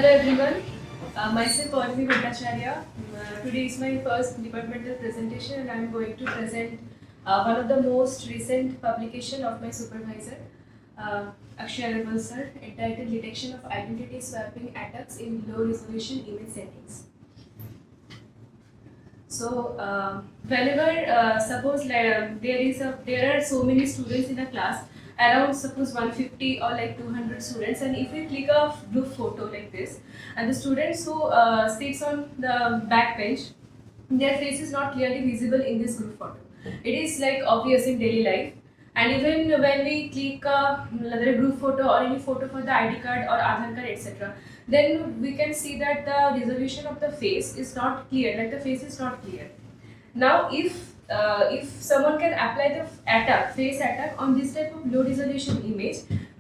Hello everyone, myself Pallavi Bhattacharya. Today is my first departmental presentation and I am going to present one of the most recent publication of my supervisor, Akshay Agarwal sir, entitled Detection of Identity Swapping Attacks in Low Resolution Image Settings. So, whenever suppose there are so many students in a class, around suppose 150 or like 200 students, and if we click a group photo like this, and the students who sits on the back bench, their face is not clearly visible in this group photo. It is like obvious in daily life. And even when we click another group photo or any photo for the ID card or Aadhaar card, etc., then we can see that the resolution of the face is not clear, like the face is not clear. Now, if someone can apply the face attack on this type of low resolution image,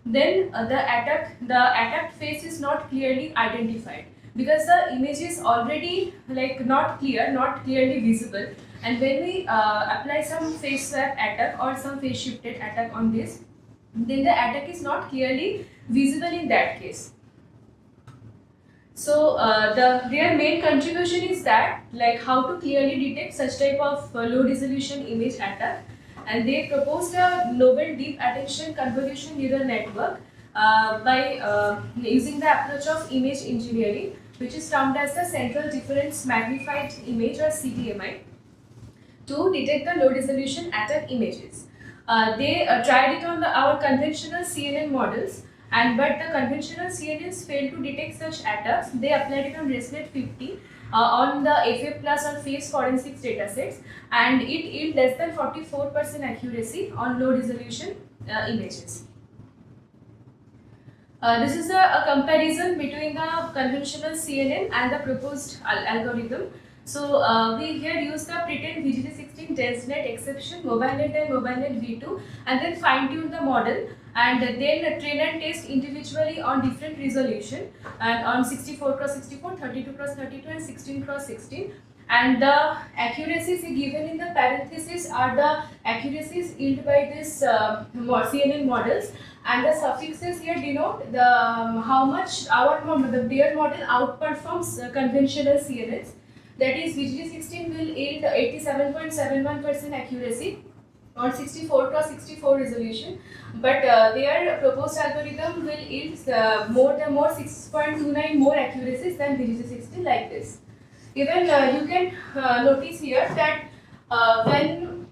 then the attacked face is not clearly identified because the image is already like not clear, not clearly visible. And when we apply some face swap attack or some face shifted attack on this, then the attack is not clearly visible in that case. So their main contribution is that like how to clearly detect such type of low resolution image attack, and they proposed a novel deep attention convolution neural network by using the approach of image engineering, which is termed as the central difference magnified image or CDMI, to detect the low resolution attack images. They tried it on our conventional CNN models, but the conventional CNNs failed to detect such attacks. They applied it on ResNet 50 on the FA Plus or face forensics datasets, and it yielded less than 44% accuracy on low resolution images. This is a comparison between the conventional CNN and the proposed algorithm. So we here use the pretend VGG16 DenseNet exception, MobileNet and MobileNet V2, and then fine tune the model, and then train and test individually on different resolution, and on 64 x 64, 32 x 32, and 16 x 16. And the accuracies given in the parentheses are the accuracies yielded by this CNN models, and the suffixes here denote the how much their model outperforms conventional CNNs. That is, VGG16 will yield 87.71% accuracy on 64 x 64 resolution, but their proposed algorithm will yield more 6.29 more accuracies than VGG16, like this. Even you can notice here that when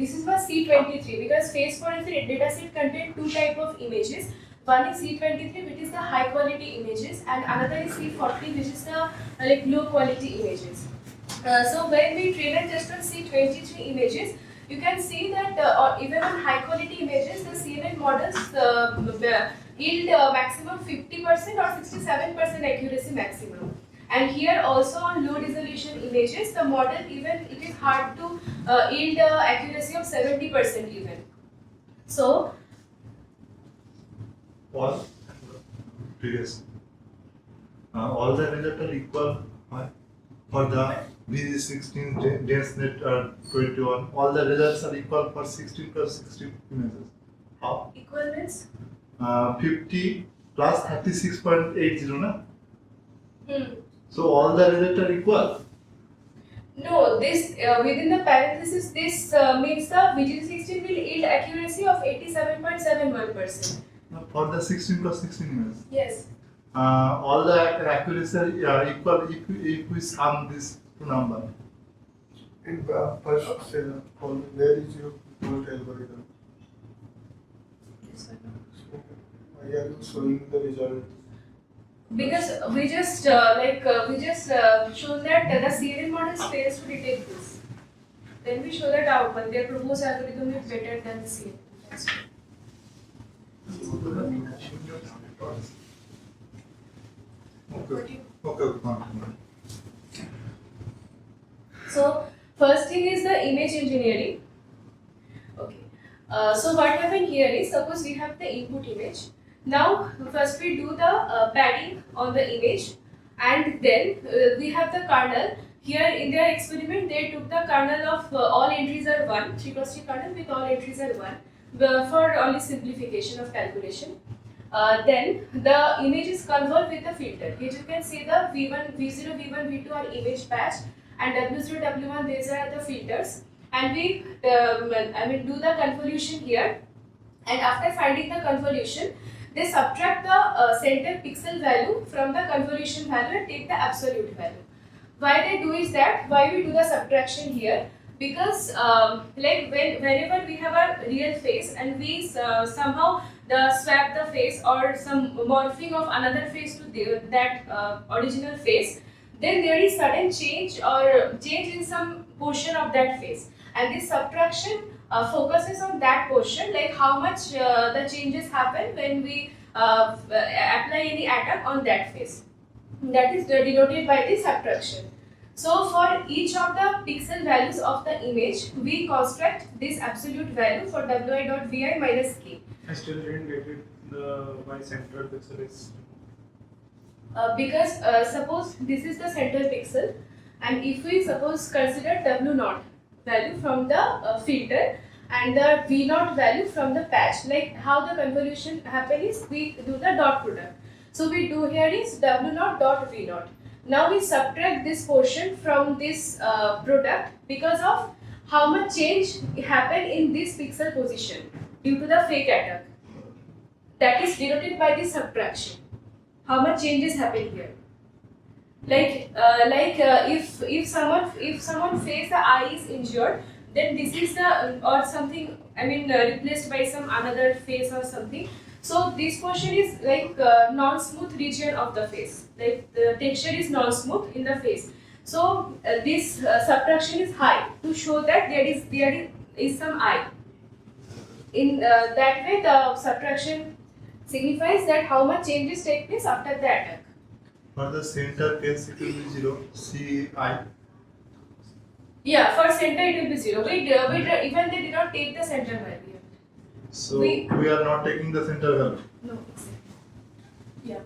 this is for C23, because face forensic dataset contain two type of images. One is C23, which is the high quality images, and another is C40, which is the like low quality images. So when we train and test on C23 images, you can see that even on high quality images, the CNN models yield maximum 50% or 67% accuracy maximum. And here also on low resolution images, the model even it is hard to yield accuracy of 70% even. So all previous all the results are equal for the VG16 DenseNet 21. All the results are equal for 16 plus 16 images. How? Equal means 50 plus 36.80, na? Hmm. So all the results are equal. No, this within the parenthesis, this means the VGG16 will yield accuracy of 87.71%. For the 16 plus 16 images. Yes. All the accuracy are equal if we sum this number. In first, where is your fault algorithm? Why are you showing the result? Because we just shown that the CNN models fails to detect this. Then we show that output. Their proposed algorithm is better than the CNN. That's why. Okay. So first thing is the image engineering. Okay. So what happened here is, suppose we have the input image. Now first we do the padding on the image, and then we have the kernel. Here in their experiment, they took the kernel of all entries are 1, 3 cross 3 kernel with all entries are 1 for only simplification of calculation. then the image is convolved with the filter. Here you can see the V1, V0, V1, V2 are image patch, and W0, W1 these are the filters. And we do the convolution here. And after finding the convolution, they subtract the center pixel value from the convolution value and take the absolute value. Why they do is that, why we do the subtraction here? Because like whenever we have a real face and we somehow swap the face or some morphing of another face to that original face, then there is sudden change or change in some portion of that face, and this subtraction focuses on that portion, like how much the changes happen when we apply any attack on that face. That is denoted by the subtraction. So for each of the pixel values of the image, we construct this absolute value for wi dot vi minus k. I still didn't get it. The why central pixel is. Because suppose this is the center pixel, and if we suppose consider w naught value from the filter and the v naught value from the patch, like how the convolution happen is we do the dot product. So we do here is w naught dot v naught. Now we subtract this portion from this product because of how much change happened in this pixel position due to the fake attack. That is denoted by the subtraction. How much changes happen here? If someone face the eye is injured, then this is the or something. Replaced by some another face or something. So this portion is like non-smooth region of the face. Like the texture is non-smooth in the face. So this subtraction is high to show that there is some eye. In that way, the subtraction signifies that how much changes take place after the attack. For the center case, it will be 0. CI. Yeah, for center it will be 0. Even they did not take the center value. So we are not taking the center value. No, exactly. Yeah.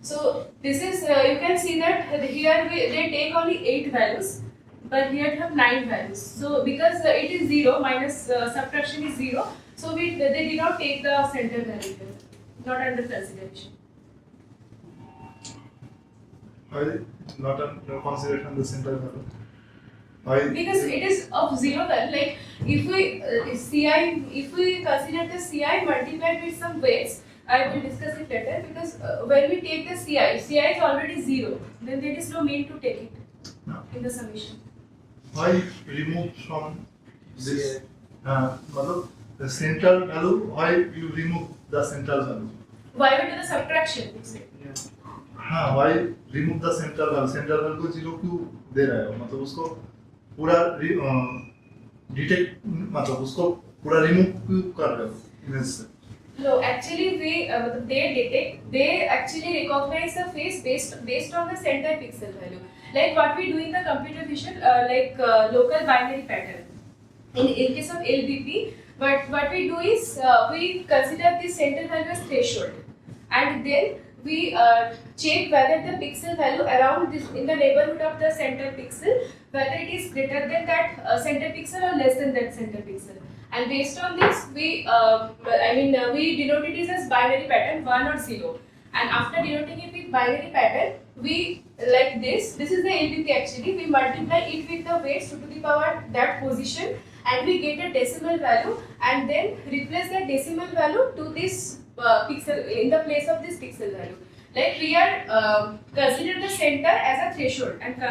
So this is you can see that here they take only 8 values, but here they have 9 values. So because it is 0 minus subtraction is 0, so they did not take the center value here, not under consideration. Why not under consideration the center value? Why? Because it is of 0 value. Like if we consider the CI multiplied with some weights, I will discuss it later. Because when we take the CI is already 0. Then there is no mean to take it in the summation. Why remove from this? The central value. Why you remove the central value? Why we do the subtraction? हाँ, why remove the central value? Central value को 0 क्यों दे रहा है? मतलब उसको पूरा detect मतलब उसको पूरा रिमूव क्यों कर रहे हो इमेज से? No, actually they actually recognize the face based on the center pixel value. Like what we do in the computer vision, local binary pattern. In case of LBP, but what we do is we consider this center value as threshold, and then we check whether the pixel value around this in the neighborhood of the center pixel, whether it is greater than that center pixel or less than that center pixel. And based on this, we denote it as binary pattern 1 or 0. And after denoting it with binary pattern, we like this. This is the LBP actually. We multiply it with the weights 2 to the power that position, and we get a decimal value, and then replace that decimal value to this pixel in the place of this pixel value. Like we are consider the center as a threshold, and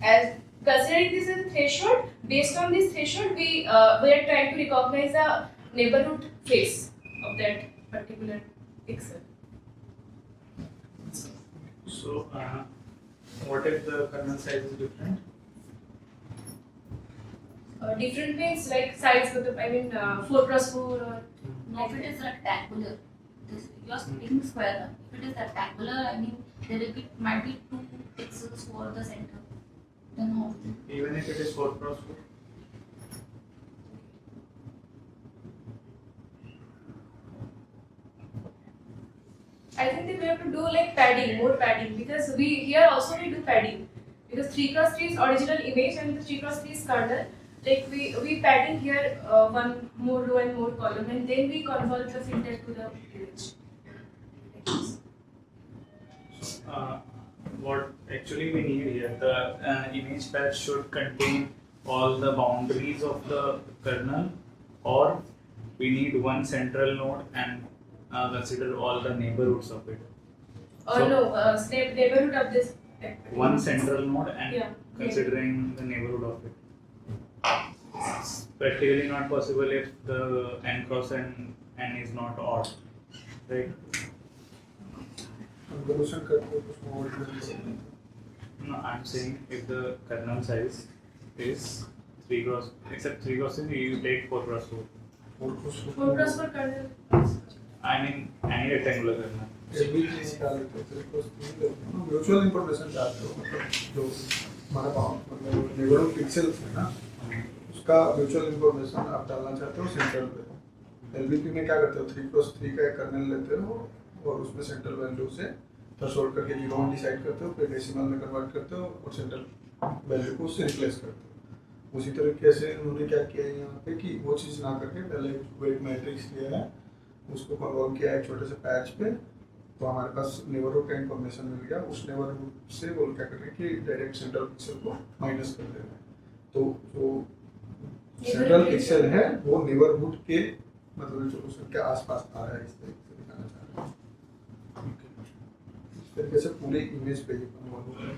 as considering this as a threshold, based on this threshold, we are trying to recognize the neighborhood face of that particular pixel. So, what if the kernel size is different? Different means like size with 4x4 or. No, if it is rectangular, you are speaking square. If it is rectangular, might be 2 pixels for the center. Then how? Even if it is 4x4? I think that we have to do like padding, more padding, because we here also we do padding, because 3x3 is original image and the 3x3 is kernel. Like we padding here one more row and more column, and then we convert the filter to the image. what actually we need here, the image patch should contain all the boundaries of the kernel, or we need one central node and consider all the neighborhoods of it. Or So- no, neighborhood of this. One central node and Yeah. considering the neighborhood of it. It's practically not possible if the n cross n is not odd, right? Convolution करते हो तो उसमें और भी No, I'm saying if the kernel size is 3 cross, except 3 cross, you take 4 cross 4. और कुछ 4 cross 4 kernel. I mean any rectangular kernel. LBT निकाल लेते हो फिर कुछ नहीं करते हो म्यूचुअल इंफॉर्मेशन डालते हो मतलब जो हमारा बाउंड मतलब नेबरहुड पिक्सेल्स है ना उसका म्यूचुअल इंफॉर्मेशन आप डालना चाहते हो सेंट्रल पे एलबीपी में क्या करते हो 3x3 का एक कर्नल लेते हो और उसमें सेंट्रल वैल्यू से थ्रेशोल्ड करके 0 डिसाइड करते हो फिर डेसिमल में कन्वर्ट करते हो और सेंट्रल वैल्यू को उससे रिप्लेस करते हो उसी तरीके से उन्होंने क्या किया है यहाँ पे कि वो चीज़ ना करके पहले वेट मैट्रिक्स लिया है उसको कन्वर्ट किया है एक छोटे से पैच पे तो हमारे पास नेबरहुड का इंफॉर्मेशन मिल गया उस नेबरहुड से वो क्या कर रहे हैं कि डायरेक्ट सेंट्रल पिक्सल को माइनस कर दे रहे हैं तो जो सेंट्रल पिक्सल है वो नेबरहुड के मतलब रेजोल्यूशन के आसपास आ रहा है इस तरीके से दिखाना चाह रहे हैं इस तरीके से पूरे इमेज पे ये कन्वर्ट हो रहा है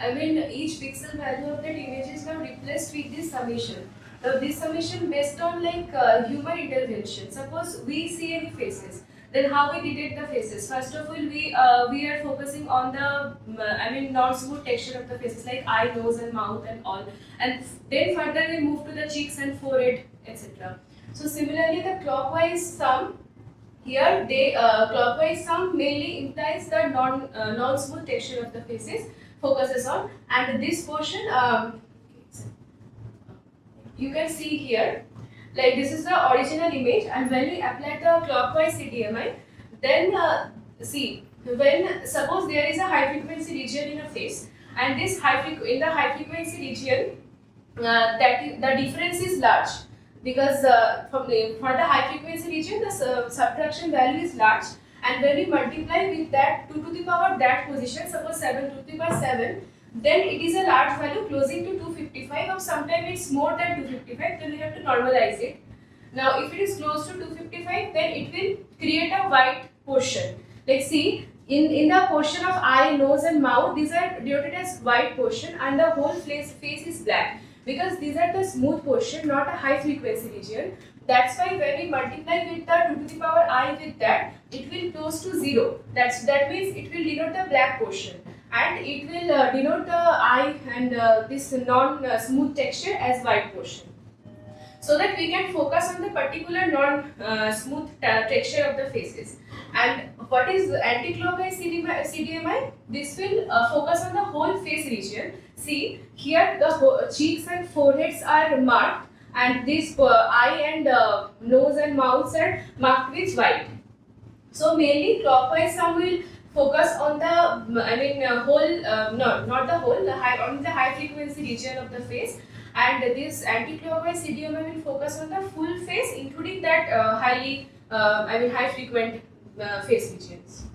I mean, each pixel value of that image is now replaced with this summation. Now, this summation based on like human intervention. Suppose we see any faces, then how we detect the faces? First of all, we are focusing on the non-smooth texture of the faces like eye, nose, and mouth and all. And then further we move to the cheeks and forehead, etc. So similarly, the clockwise sum. Here, clockwise sum mainly implies the non-smooth texture of the faces, focuses on, and this portion you can see here, like this is the original image, and when we apply the clockwise CDMI, then see when suppose there is a high frequency region in a face, and this in the high frequency region the difference is large. Because for the high frequency region, the subtraction value is large, and when we multiply with that 2 to the power that position, suppose 7 to the power 7, then it is a large value closing to 255, or sometimes it's more than 255, then we have to normalize it. Now, if it is close to 255, then it will create a white portion. Like see, in the portion of eye, nose, and mouth, these are denoted as white portion, and the whole face is black. Because these are the smooth portion, not a high frequency region. That's why when we multiply with the 2 to the power I with that, it will close to 0. That means it will denote the black portion, and it will denote the eye and this non-smooth texture as white portion. So that we can focus on the particular non-smooth texture of the faces. And what is anti-clockwise CDMI? This will focus on the whole face region. See, here the cheeks and foreheads are marked, and this eye and nose and mouths are marked with white. So mainly clockwise sum will focus on the whole not the whole on the high frequency region of the face, and this anti-clockwise CDMI will focus on the full face, including that high frequent face regions.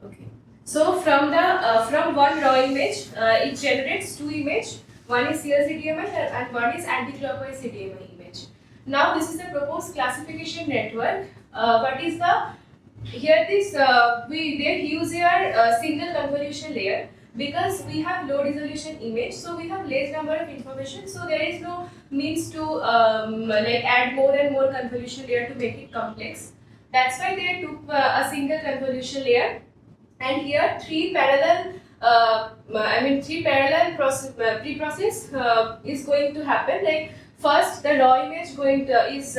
Okay. So from one raw image, it generates two images. One is CLCDMI and one is anti-clockwise CDMI image. Now this is the proposed classification network. What is the here this they use here single convolution layer, because we have low resolution image, so we have less number of information, so there is no means to add more and more convolution layer to make it complex. That's why they took a single convolution layer, and here three parallel pre-process is going to happen. Like first, the raw image is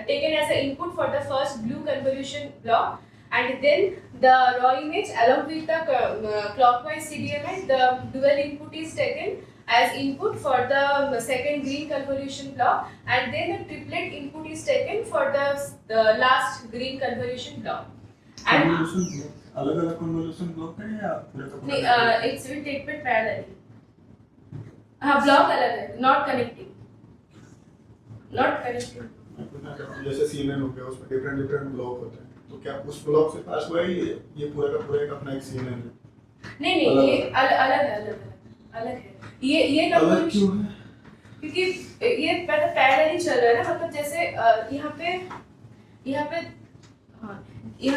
taken as an input for the first blue convolution block, and then the raw image along with the clockwise CDMI, the dual input is taken as input for the second green convolution block, and then the triplet input is taken for the last green convolution block. And अलग-अलग convolution block है या पूरे का it will take it parallelly. हाँ, block अलग है, not connecting. मैं पूछना चाहता हूँ जैसे CNN हो गया उसमें डिफरेंट ब्लॉक होते हैं, तो क्या उस ब्लॉक से पास हुआ है ये पूरा का पूरा एक अपना एक CNN है? नहीं नहीं, ये अलग है। ये अलग convolution- क्यों है? क्योंकि ये मतलब पैरेलल ही चल रहा है ना, मतलब जैसे यहाँ पे you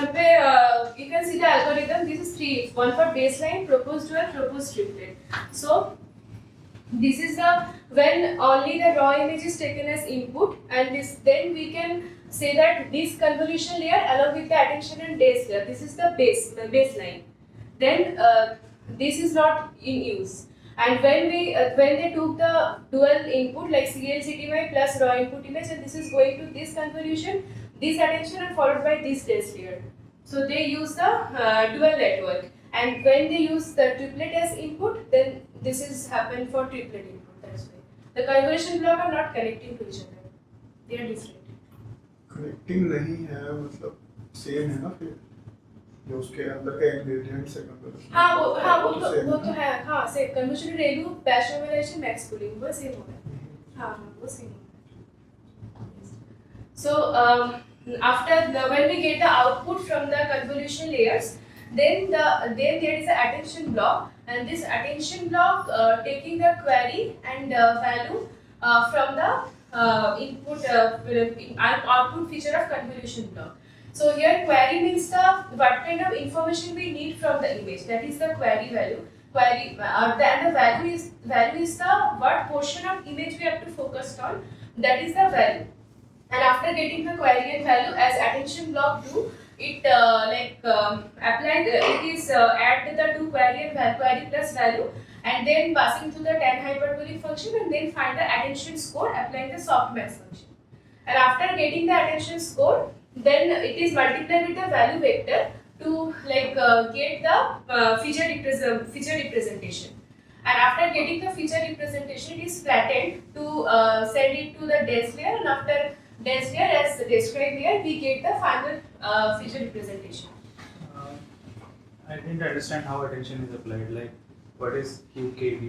can see the algorithm. This is three, one for baseline, proposed dual, proposed triplet. So this is the when only the raw image is taken as input, and this then we can say that this convolution layer along with the attention and days layer, this is the baseline. Then this is not in use. And when they took the dual input like CLCTY plus raw input image, and this is going to this convolution, this attention and followed by this test layer. So they use the dual network, and when they use the triplet as input, then this is happen for triplet input. That's why the convolution block are not connecting to each other; they are different. Connecting नहीं है मतलब same है ना फिर जो उसके अंदर का इंग्रेडिएंट्स है कंपोजिशन। वो तो है, हाँ से convolution ReLU batch normalisation max pooling वो सेम होगा, हाँ वो सेम होगा। So when we get the output from the convolution layers, then there is an attention block, and this attention block taking the query and value from the input output feature of convolution block. So here query means what kind of information we need from the image, that is the query value. And the value is the what portion of image we have to focus on, that is the value. And after getting the query and value as attention block do, it it is add the two query and query plus value, and then passing through the tan hyperbolic function, and then find the attention score applying the softmax function. And after getting the attention score, then it is multiplied with the value vector to get the feature representation. And after getting the feature representation, it is flattened to send it to the dense layer, and after dense layer as described here, we get the final feature representation. I didn't understand how attention is applied. Like, what is QKB?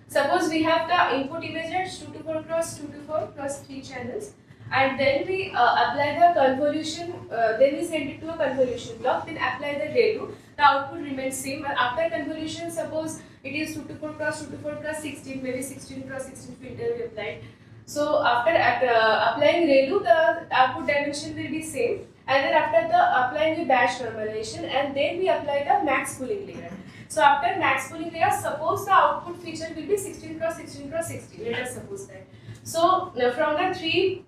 Suppose we have the input image at 224 cross 224 cross 3 channels, and then we apply the convolution, then we send it to a convolution block, then apply the ReLU, the output remains same. And after convolution, suppose it is 224 cross 224 cross 16, maybe 16 cross 16 filter we applied. So after applying ReLU, the output dimension will be same, and then after the applying the batch normalization, and then we apply the max pooling layer. So after max pooling layer, suppose the output feature will be 16 cross 16 cross 16. Let us suppose that. So from the three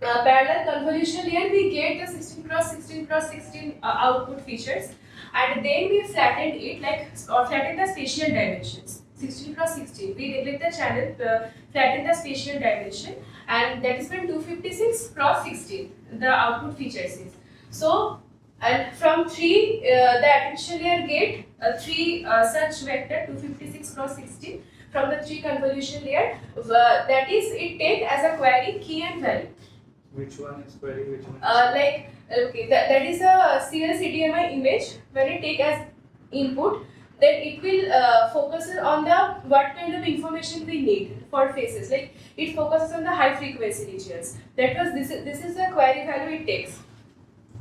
parallel convolution layer, we get the 16 cross 16 cross 16 output features, and then we flattened it flatten the spatial dimensions. 16 cross 16. We neglect the channel, flatten the spatial dimension, and that is when 256 cross 16 the output features is. So, and from 3 the attention layer get 3 such vector 256 cross 16 from the 3 convolution layer. That is, it take as a query key and value. Which one is query? Which one is That is a CLCDMI image. When it take as input, then it will focus on the what kind of information we need for phases. Like it focuses on the high frequency regions. That was this is the query value it takes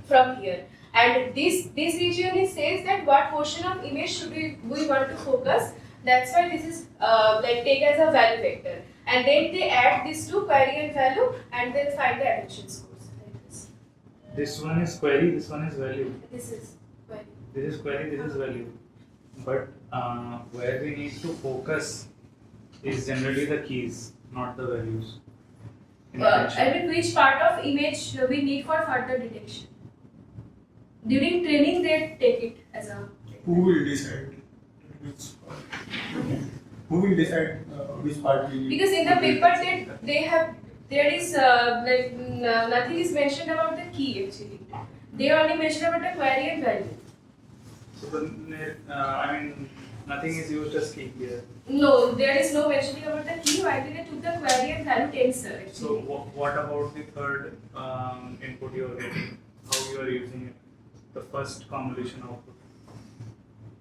from here. And this region it says that what portion of image should we want to focus. That's why this is take as a value vector. And then they add these two query and value, and then find the attention scores like this. This one is query, this one is value. This is query. This is query, this is value. But where we need to focus is generally the keys, not the values. I mean, which part of image we need for further detection? During training, they take it as a. Who will decide which part? Who will decide which part we need? Because in the paper there is nothing is mentioned about the key actually. They only mention about the query and value. So nothing is used as key here. No, there is no mentioning about the key. Why did they took the query and value tensor actually? So what about the third input you are getting? How you are using it? The first convolution output,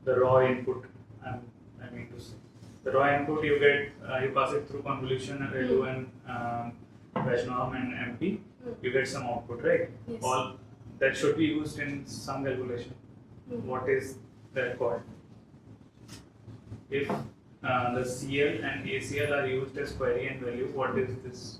the raw input. I mean to say, the raw input you get, you pass it through convolution and ReLU and Vaishnav and MP, you get some output, right? Yes. All that should be used in some calculation. What is that called? If the CL and ACL are used as query and value, what is this?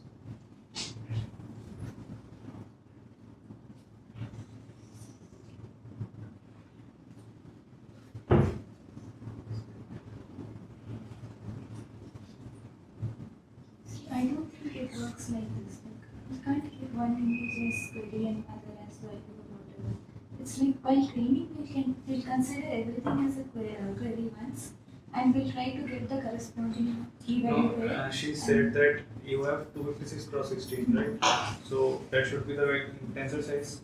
See, I don't think it works like this. Like, you can't give one image as query and other as value or whatever. It's like while training, we'll consider everything as a query once, and we'll try to get the corresponding key value No, there. she said that you have 256 cross 16, right? So that should be the tensor size.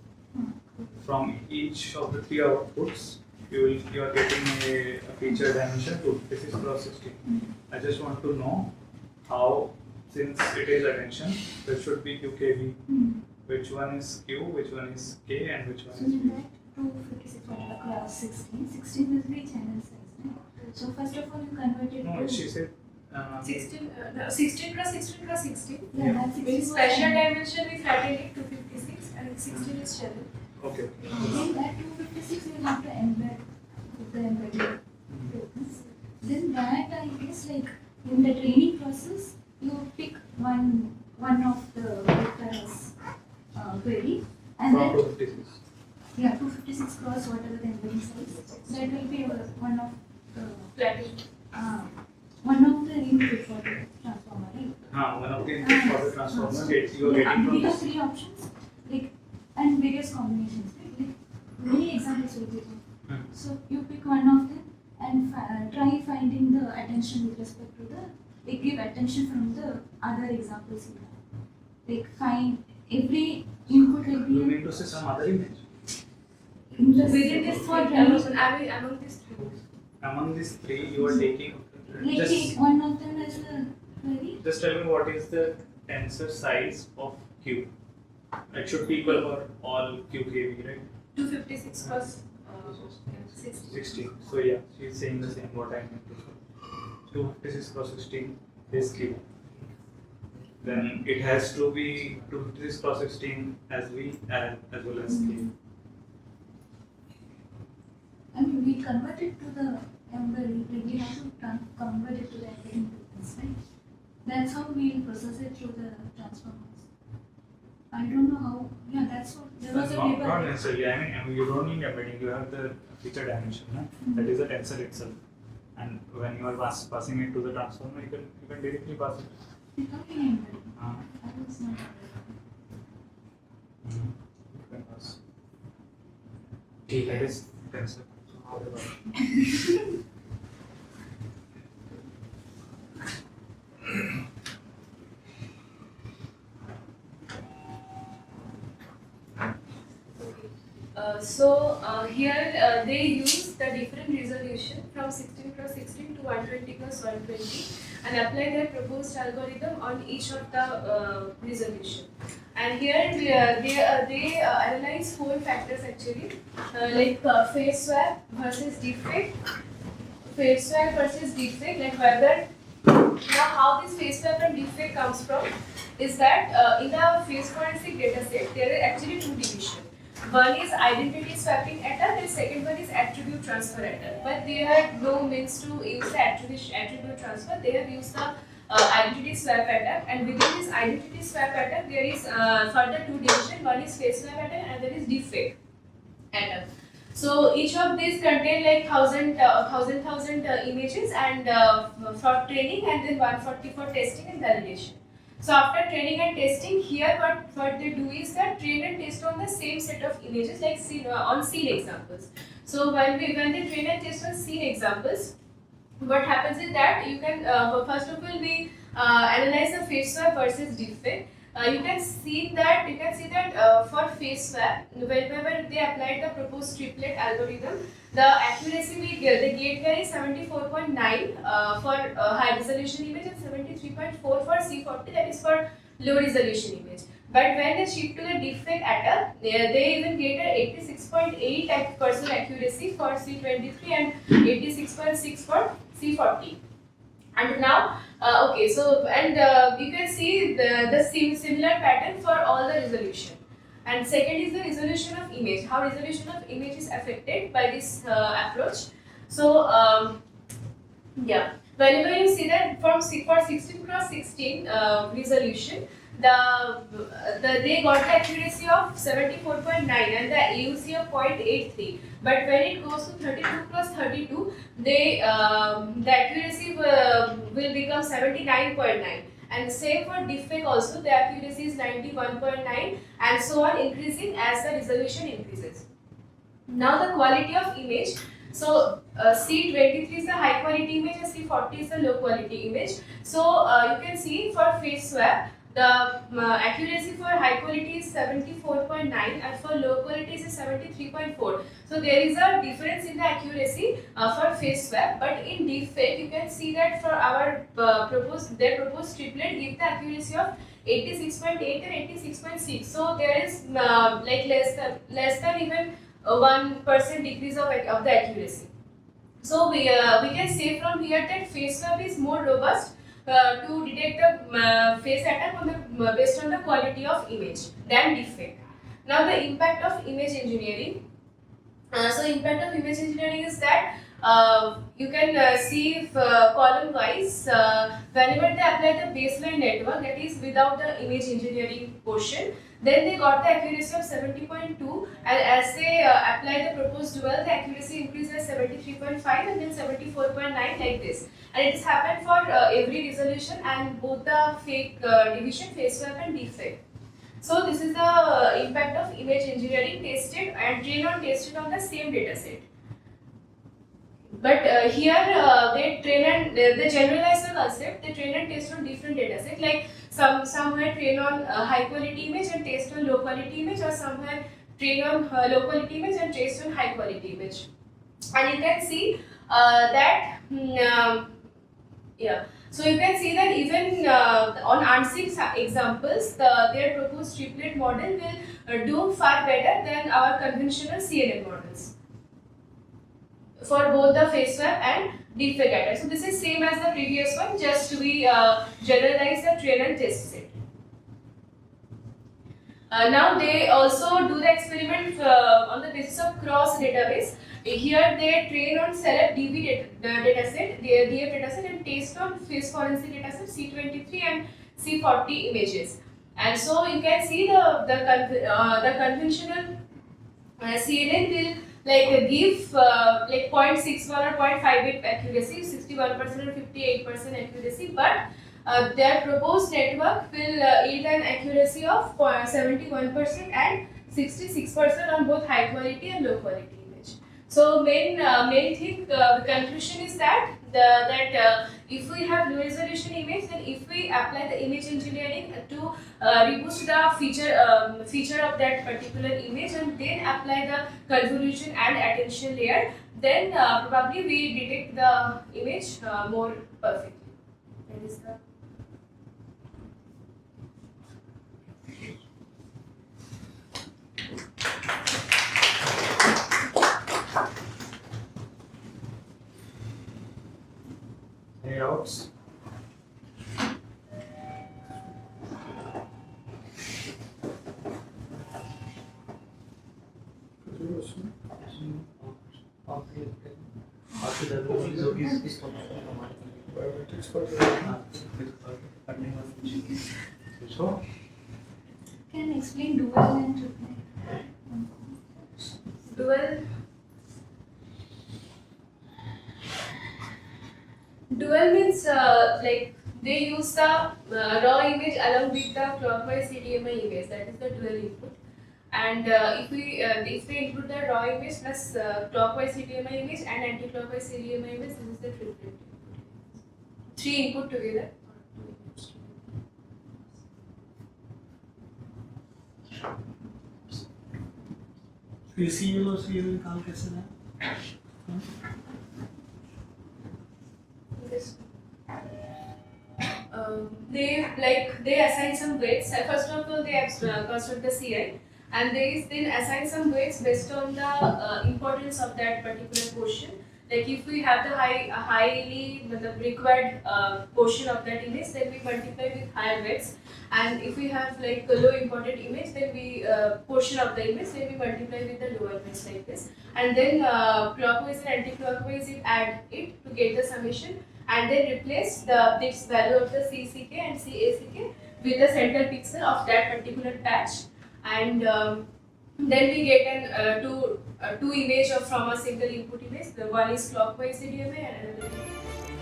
From each of the three outputs, you are getting a feature dimension 256 cross 16. I just want to know how, since it is attention, there should be QKV. Which one is Q, which one is K, and which one So is in that 256 across 16, 16 will be channel size, right? So first of all, you convert it No, to she said 16 cross 16 cross 16. yeah, that's With 16 special dimension, we flattened it to 56 and 16 is channel. okay. Then that 256 you will have to embed with the embedded tokens. Then that I guess like in the training process you pick one of the vectors query and From then 256. yeah 256 cross whatever the embedding size that will be one of the Flattened. one of the input for the transformer, right? One of the inputs for the transformer you are getting from We have this. three options, like and various combinations, right? Like many examples will be there. So you pick one of them and try finding the attention with respect to the. Like give attention from the other examples you have. Like find every input will be You mean to say some other image? in the Within this for three, training. among these three. Among these three, you are taking. Like Just, take one of them as a query. just tell me what is the tensor size of Q. It should be equal for all QKV, right? 256 cross 16. 16. So yeah, she is saying the same what I meant to say. 256 cross 16 is Q. Then it has to be 256 cross 16 as V and as well as K. I mean, we convert it to the embedding, like we have to convert it to the embedding tokens, right? That's how we process it through the transformers. I don't know how, yeah, that's what, there was a Not paper. necessarily. I mean, you don't need embedding. You have the feature dimension. That is the tensor itself. And when you are passing it to the transformer, you can directly pass it. Without any embedding. Uh, I was not. you can pass. That is tensor. Here they use the different resolution from 16 cross 16 to 120 cross 120 and apply their proposed algorithm on each of the resolution. And here they analyze four factors actually, like phase swap versus defect, phase swap versus defect, like whether now how this phase swap and defect comes from is that in the phase forensic data set there are actually two divisions. One is identity swapping attack and second one is attribute transfer attack. But they had no means to use the attribute transfer. They have used the identity swap attack, and within this identity swap attack there is further two divisions. One is phase swap attack and there is defect attack. So each of these contain like thousand images and for training and then 140 for testing and validation. So after training and testing, here what they do is that train and test on the same set of images like on scene examples. So when they train and test on scene examples, what happens is that you can first of all we analyze the phase swap versus defect. You can see that for phase swap, whenever they applied the proposed triplet algorithm, the accuracy we get, the gate here is 74.9 for high resolution image and 73.4 for C40, that is for low resolution image. But when they shift to the defect attack, they even get a 86.8% accuracy for C23 and 86.6 for C40. And now, okay, so and you can see the similar pattern for all the resolution. And second is the resolution of image. How resolution of image is affected by this approach. So yeah, whenever you see that for 16 cross 16 resolution, they got the accuracy of 74.9 and the AUC of 0.83. But when it goes to 32 cross 32, the accuracy will become 79.9. And same for defect also, the accuracy is 91.9 and so on, increasing as the resolution increases. Now the quality of image. So C23 is the high quality image and C40 is the low quality image. So you can see for face swap, the accuracy for high quality is 74.9 and for low quality is 73.4. So there is a difference in the accuracy for face swap, but in defect you can see that for our proposed triplet give the accuracy of 86.8 and 86.6. So there is like less than even 1% decrease of the accuracy. So we can say from here that face swap is more robust to detect the face attack on the based on the quality of image than defect. Now the impact of image engineering. So impact of image engineering is that you can see if, column wise whenever they apply the baseline network, that is without the image engineering portion, then they got the accuracy of 70.2, and as they apply the proposed dual, the accuracy increases 73.5 and then 74.9 like this. And it has happened for every resolution and both the fake division, face swap and defect. So this is the impact of image engineering tested and trained on tested on the same data set. But here they train and they generalize the concept. They train and test on different data set. Like somewhere train on high quality image and test on low quality image, or somewhere train on low quality image and test on high quality image. And you can see that yeah. So you can see that even on ANSYS examples, their proposed triplet model will do far better than our conventional CNN models for both the face swap and defect attack. So this is same as the previous one, just we generalize the train and test set. Now they also do the experiment on the basis of cross database. Here they train on Celeb DB dataset, their DF dataset, and test on face forensic dataset C23 and C40 images. And so you can see the conventional CNN will like give like 0.61 or 0.58 accuracy, 61% or 58% accuracy, but their proposed network will yield an accuracy of 71% and 66% on both high quality and low quality image. So main thing, the conclusion is that if we have low resolution image, then if we apply the image engineering to reboost the feature of that particular image and then apply the convolution and attention layer, then probably we detect the image more perfectly. That is the Any doubts? Biometrics for So, Can you explain dual and triplet? Dual means like they use the raw image along with the clockwise CDMA image. That is the dual input. And if they include the raw image plus clockwise CDMA image and anti-clockwise CDMA image, this is the triplet. 3 input together. PCU और CU में काम कैसे है? Yes. They assign some weights. First of all, they construct the CI, and they then assign some weights based on the importance of that particular portion. like if we have the highly matlab, required portion of that image, then we multiply with higher weights, and if we have like a low important image, then we portion of the image, then we multiply with the lower weights like this, and then clockwise and anti-clockwise we add it to get the summation, and then replace this value of the CCK and CACK with the center pixel of that particular patch, and then we get two image from a single input image. The one is clockwise CDMA and another is